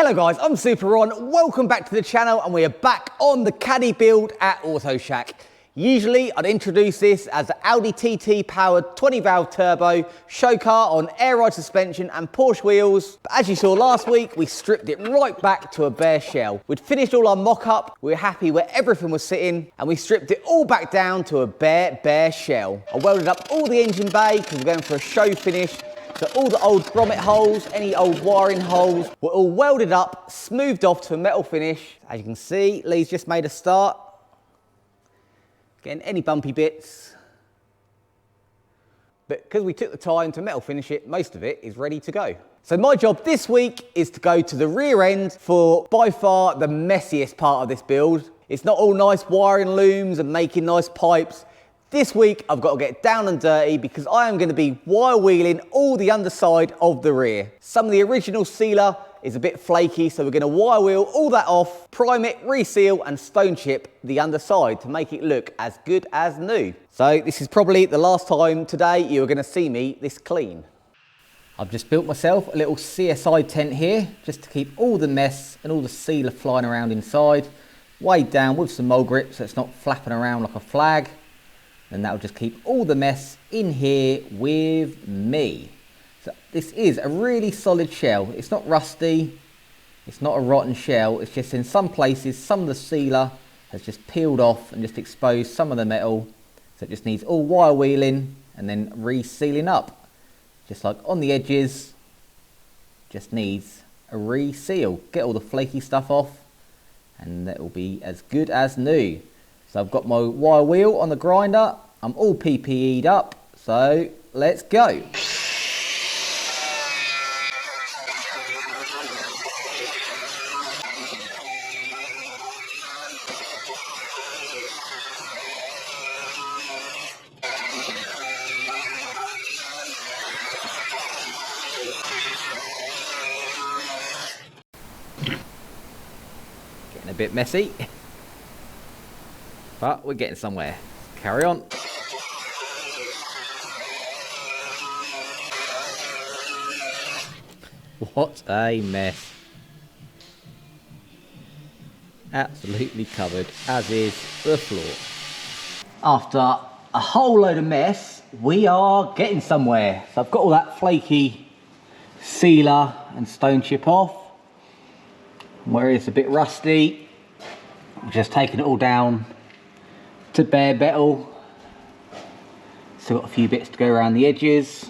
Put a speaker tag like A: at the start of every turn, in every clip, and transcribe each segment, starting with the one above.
A: Hello guys, I'm Super Ron. Welcome back to the channel and we are back on the Caddy build at Auto Shack. Usually I'd introduce this as the Audi TT powered 20 valve turbo show car on air ride suspension and Porsche wheels. But as you saw last week, we stripped it right back to a bare shell. We'd finished all our mock-up, we were happy where everything was sitting, and we stripped it all back down to a bare shell. I welded up all the engine bay because we're going for a show finish. So all the old grommet holes, any old wiring holes were all welded up, smoothed off to a metal finish. As you can see, Lee's just made a start. Getting any bumpy bits. But because we took the time to metal finish it, most of it is ready to go. So my job this week is to go to the rear end for by far the messiest part of this build. It's not all nice wiring looms and making nice pipes. This week, I've got to get down and dirty because I am going to be wire wheeling all the underside of the rear. Some of the original sealer is a bit flaky, so we're going to wire wheel all that off, prime it, reseal and stone chip the underside to make it look as good as new. So this is probably the last time today you're going to see me this clean. I've just built myself a little CSI tent here just to keep all the mess and all the sealer flying around inside, weighed down with some mole grip so it's not flapping around like a flag. And that'll just keep all the mess in here with me. So this is a really solid shell. It's not rusty, it's not a rotten shell, it's just in some places some of the sealer has just peeled off and just exposed some of the metal. So it just needs all wire wheeling and then resealing up. Just like on the edges, just needs a reseal. Get all the flaky stuff off and that will be as good as new. So I've got my wire wheel on the grinder, I'm all PPE'd up, so let's go. Getting a bit messy. But we're getting somewhere. Carry on. What a mess. Absolutely covered, as is the floor. After a whole load of mess, we are getting somewhere. So I've got all that flaky sealer and stone chip off. Where it's a bit rusty, I'm just taking it all down to bare metal. Still got a few bits to go around the edges.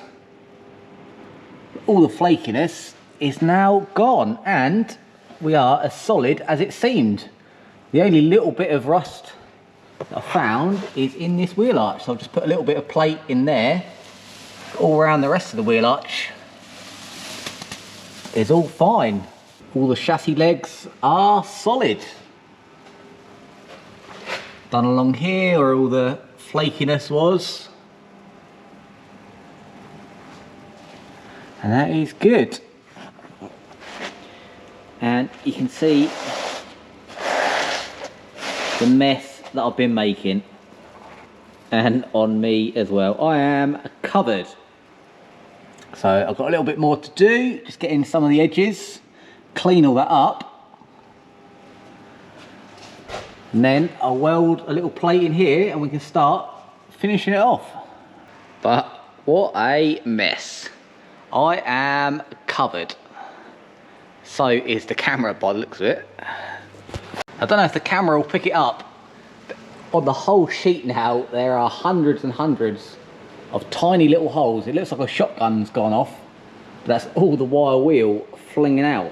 A: All the flakiness is now gone and we are as solid as it seemed. The only little bit of rust that I found is in this wheel arch, so I'll just put a little bit of plate in there. All around the rest of the wheel arch is all fine. All the chassis legs are solid. Done along here where all the flakiness was. And that is good. And you can see the mess that I've been making. And on me as well. I am covered. So I've got a little bit more to do. Just getting some of the edges. Clean all that up. And then I'll weld a little plate in here and we can start finishing it off. But what a mess. I am covered. So is the camera by the looks of it. I don't know if the camera will pick it up. But on the whole sheet now, there are hundreds and hundreds of tiny little holes. It looks like a shotgun's gone off. But that's all the wire wheel flinging out.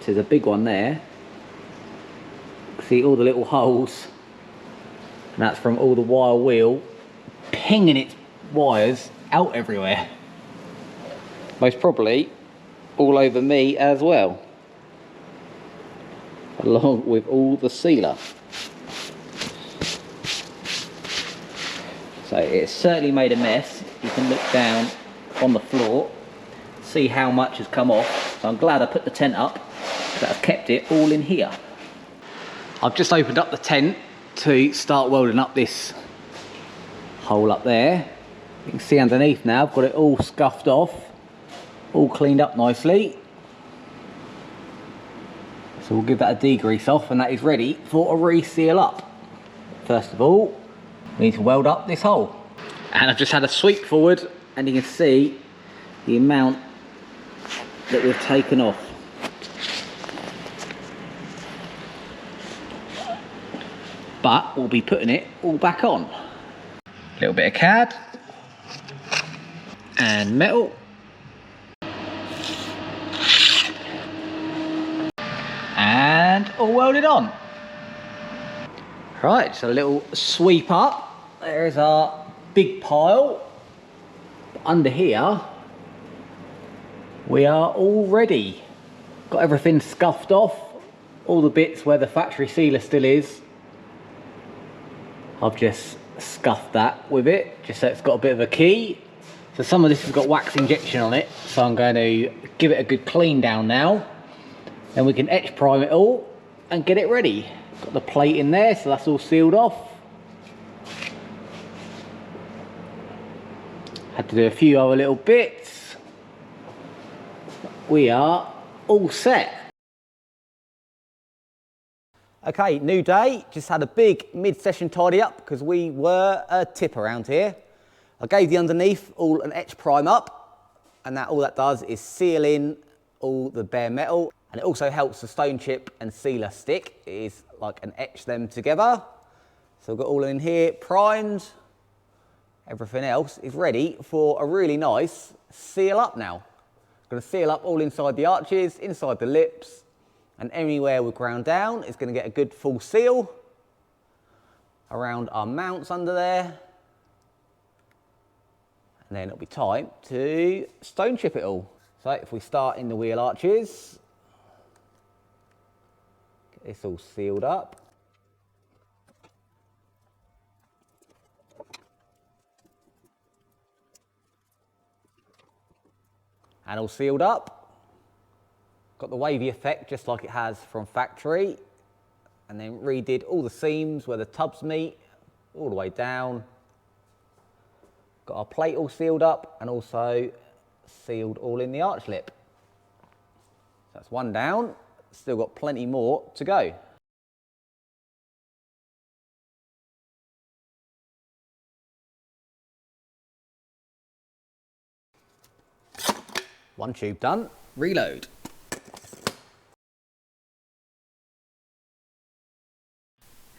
A: There's a big one there. See all the little holes, and that's from all the wire wheel pinging its wires out everywhere. Most probably all over me as well, along with all the sealer. So it's certainly made a mess. You can look down on the floor, see how much has come off. So I'm glad I put the tent up, that I've kept it all in here. I've just opened up the tent to start welding up this hole up there. You can see underneath now, I've got it all scuffed off, all cleaned up nicely. So we'll give that a degrease off and that is ready for a reseal up. First of all, we need to weld up this hole. And I've just had a sweep forward and you can see the amount that we've taken off. But we'll be putting it all back on. A little bit of cad and metal. And all welded on. Right, so a little sweep up. There's our big pile. Under here, we are all ready. Got everything scuffed off. All the bits where the factory sealer still is. I've just scuffed that with it, just so it's got a bit of a key. So some of this has got wax injection on it, so I'm going to give it a good clean down now. Then we can etch prime it all and get it ready. Got the plate in there, so that's all sealed off. Had to do a few other little bits. We are all set. Okay, new day. Just had a big mid-session tidy up because we were a tip around here. I gave the underneath all an etch prime up, and that all that does is seal in all the bare metal, and it also helps the stone chip and sealer stick. It is like an etch them together. So we've got all in here primed. Everything else is ready for a really nice seal up now. Going to seal up all inside the arches, inside the lips, and anywhere we've ground down is going to get a good full seal around our mounts under there. And then it'll be time to stone chip it all. So if we start in the wheel arches, get this all sealed up. And all sealed up. Got the wavy effect just like it has from factory. And then redid all the seams where the tubs meet, all the way down. Got our plate all sealed up and also sealed all in the arch lip. So that's one down, still got plenty more to go. One tube done, reload.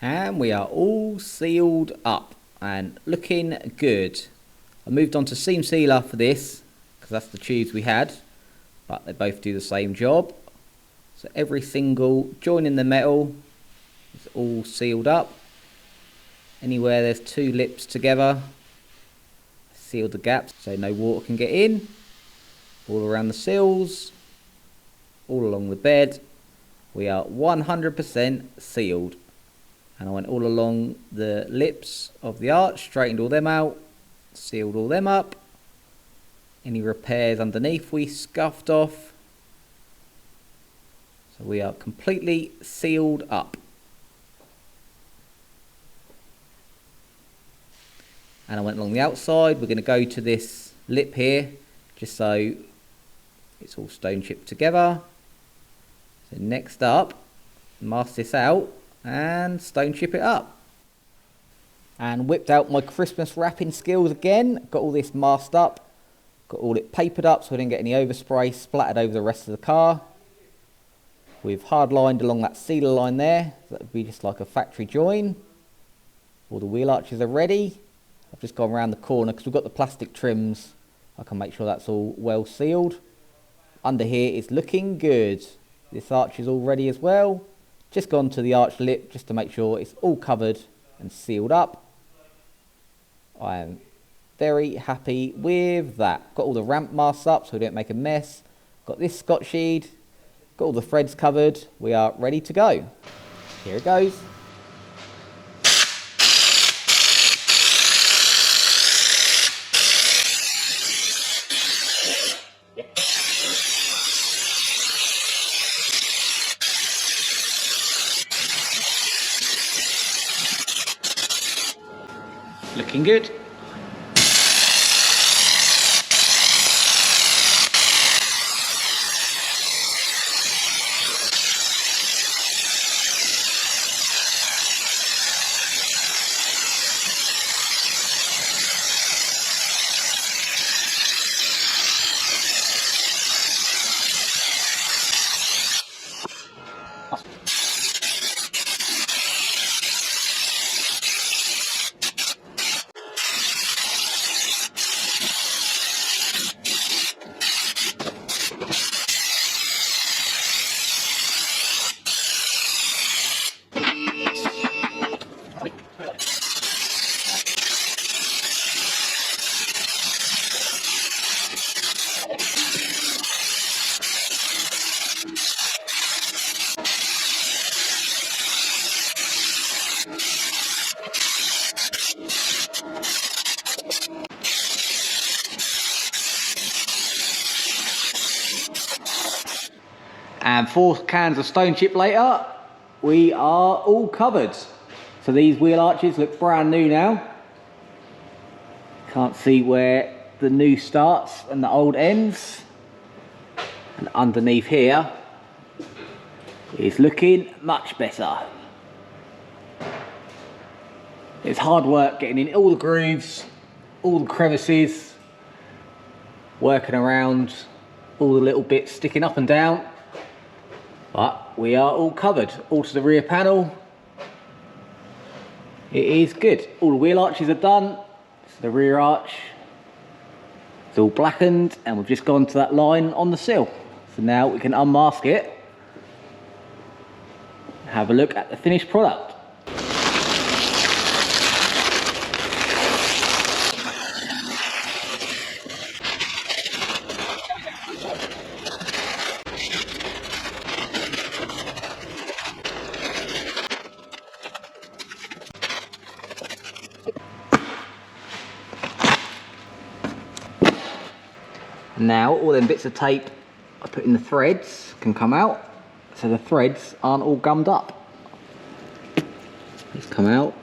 A: And we are all sealed up and looking good. I moved on to seam sealer for this because that's the tubes we had, but they both do the same job. So every single joint in the metal is all sealed up. Anywhere there's two lips together, seal the gaps so no water can get in. All around the sills, all along the bed, we are 100% sealed. And I went all along the lips of the arch, straightened all them out, sealed all them up. Any repairs underneath we scuffed off. So we are completely sealed up. And I went along the outside. We're going to go to this lip here, just so it's all stone chipped together. So next up, mask this out and stone chip it up. And whipped out my Christmas wrapping skills again. Got all this masked up. Got all it papered up so I didn't get any overspray splattered over the rest of the car. We've hard lined along that sealer line there. So that would be just like a factory join. All the wheel arches are ready. I've just gone around the corner because we've got the plastic trims. I can make sure that's all well sealed. Under here is looking good. This arch is all ready as well. Just gone to the arch lip just to make sure it's all covered and sealed up. I am very happy with that. Got all the ramp masks up so we don't make a mess. Got this Scotch sheet. Got all the threads covered. We are ready to go. Here it goes. Looking good. And 4 cans of stone chip later, we are all covered. So these wheel arches look brand new now. Can't see where the new starts and the old ends. And underneath here is looking much better. It's hard work getting in all the grooves, all the crevices, working around all the little bits sticking up and down. But we are all covered. All to the rear panel. It is good. All the wheel arches are done. So the rear arch, it's all blackened, and we've just gone to that line on the sill. So now we can unmask it. Have a look at the finished product. Now all them bits of tape I put in the threads can come out, so the threads aren't all gummed up. These come out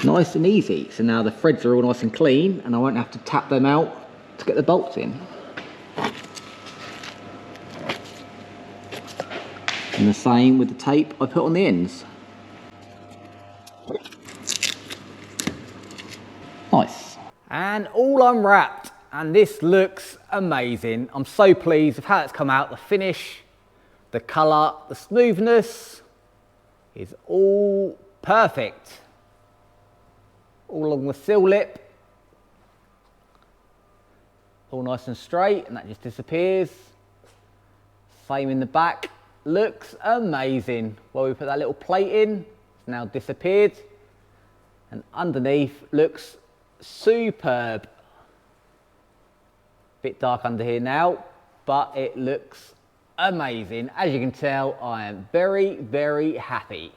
A: nice and easy. So now the threads are all nice and clean, and I won't have to tap them out to get the bolts in. And the same with the tape I put on the ends. Nice. And all unwrapped, and this looks amazing. I'm so pleased with how it's come out. The finish, the colour, the smoothness is all perfect. All along the sill lip, all nice and straight, and that just disappears. Same in the back, looks amazing. Well, we put that little plate in, it's now disappeared, and underneath looks superb. Bit dark under here now, but it looks amazing. As you can tell, I am very, very happy.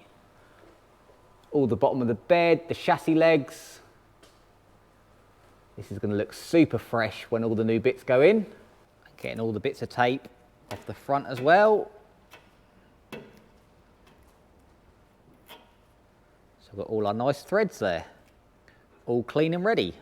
A: All the bottom of the bed, the chassis legs. This is going to look super fresh when all the new bits go in. Getting all the bits of tape off the front as well. So we've got all our nice threads there. All clean and ready.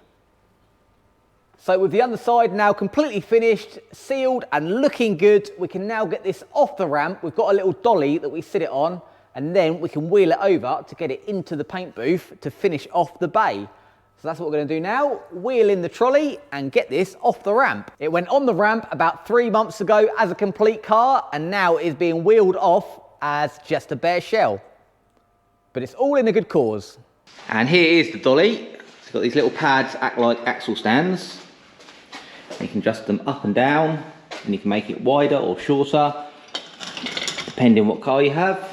A: So with the underside now completely finished, sealed and looking good, we can now get this off the ramp. We've got a little dolly that we sit it on, and then we can wheel it over to get it into the paint booth to finish off the bay. So that's what we're going to do now, wheel in the trolley and get this off the ramp. It went on the ramp about 3 months ago as a complete car, and now it is being wheeled off as just a bare shell. But it's all in a good cause. And here is the dolly. It's got these little pads, act like axle stands. You can adjust them up and down, and you can make it wider or shorter, depending on what car you have.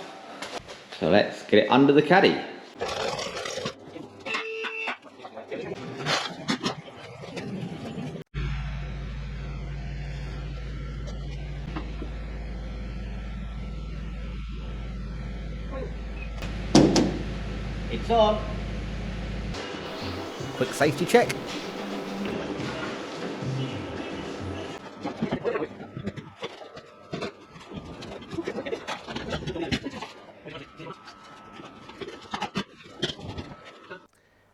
A: So let's get it under the caddy. It's on. Quick safety check.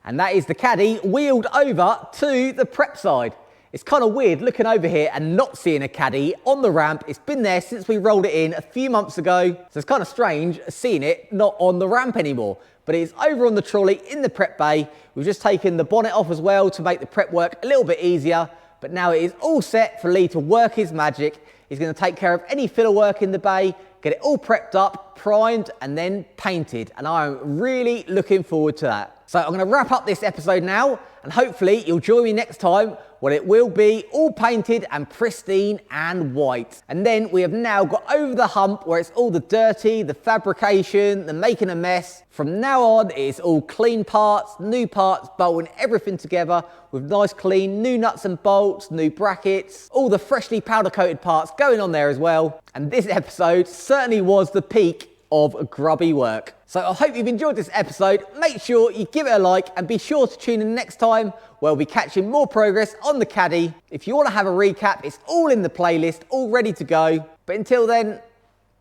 A: And that is the caddy wheeled over to the prep side. It's kind of weird looking over here and not seeing a caddy on the ramp. It's been there since we rolled it in a few months ago. So it's kind of strange seeing it not on the ramp anymore. But it is over on the trolley in the prep bay. We've just taken the bonnet off as well to make the prep work a little bit easier. But now it is all set for Lee to work his magic is going to take care of any filler work in the bay, get it all prepped up, primed, and then painted. And I'm really looking forward to that. So I'm going to wrap up this episode now, and hopefully you'll join me next time when it will be all painted and pristine and white. And then we have now got over the hump where it's all the dirty, the fabrication, the making a mess. From now on, it's all clean parts, bolting everything together with nice clean new nuts and bolts, new brackets, all the freshly powder coated parts going on there as well. And this episode certainly was the peak of grubby work. So I hope you've enjoyed this episode. Make sure you give it a like and be sure to tune in next time where we'll be catching more progress on the Caddy. If you want to have a recap, it's all in the playlist, all ready to go. But until then,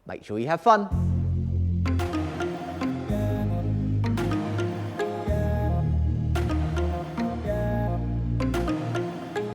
A: make sure you have fun.